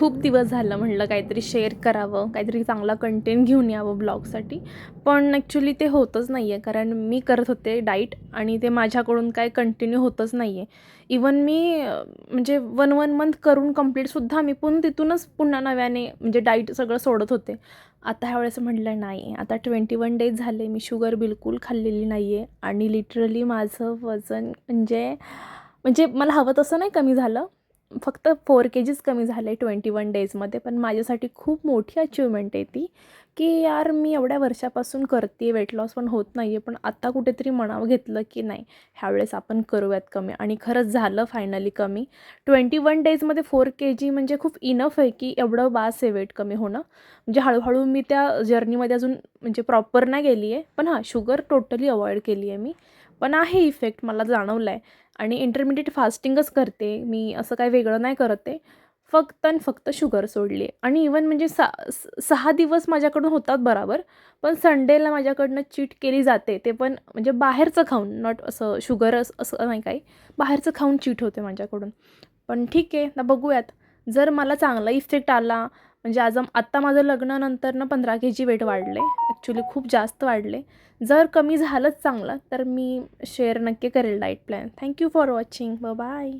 खूप दिवस झालं म्हटलं काहीतरी शेअर करावं, काहीतरी चांगला कंटेंट घेऊन यावं ब्लॉगसाठी. पण ॲक्च्युली ते होतच नाही आहे, कारण मी करत होते डाईट आणि ते माझ्याकडून काय कंटिन्यू होतच नाही आहे. इवन मी म्हणजे 1 मंथ करून कंप्लीटसुद्धा मी तिथूनच पुन्हा नव्याने म्हणजे डाईट सगळं सोडत होते. आता ह्यावेळेस म्हटलं नाही, आता 21 डेज झाले मी शुगर बिलकुल खाल्लेली नाही आहे आणि लिटरली माझं वजन म्हणजे म्हणजे मला हवं तसं नाही कमी झालं. फक्त 4 केजीच कमी झाले 21 डेजमध्ये. पण माझ्यासाठी खूप मोठी अचीव्हमेंट आहे ती, की यार मी एवढ्या वर्षापासून करते वेट लॉस पण होत नाही आहे. पण आता कुठेतरी मनावर घेतलं, की नाही ह्यावेळेस आपण करूयात कमी आणि खरंच झालं फायनली कमी. 21 डेजमध्ये 4 केजी म्हणजे खूप इनफ आहे, की एवढं बास आहे वेट कमी होणं. म्हणजे हळूहळू मी त्या जर्नीमध्ये अजून म्हणजे प्रॉपर नाही गेली आहे. पण हां, शुगर टोटली अवॉइड केली आहे मी. पण आहे इफेक्ट मला जाणवला आहे. आणि इंटरमिडिएट फास्टिंगच करते मी, असं काही वेगळं नाही करत आहे. फक्त आणि फक्त शुगर सोडली आहे आणि इवन म्हणजे 6 दिवस माझ्याकडून होतात बरोबर, पण संडेला माझ्याकडनं चीट केली जाते. ते पण म्हणजे बाहेरचं खाऊन, नॉट असं शुगर असं नाही काही. बाहेरचं खाऊन चीट होते माझ्याकडून. पण ठीक आहे, आता बघूयात. जर मला चांगला इफेक्ट आला म्हणजे आत्ता माझं लग्नानंतरनं 15 केजी वेट वाढले. ॲक्च्युली खूप जास्त वाढले. जर कमी झालंच चांगलं, तर मी शेअर नक्की करेल diet plan. Thank you for watching. Bye.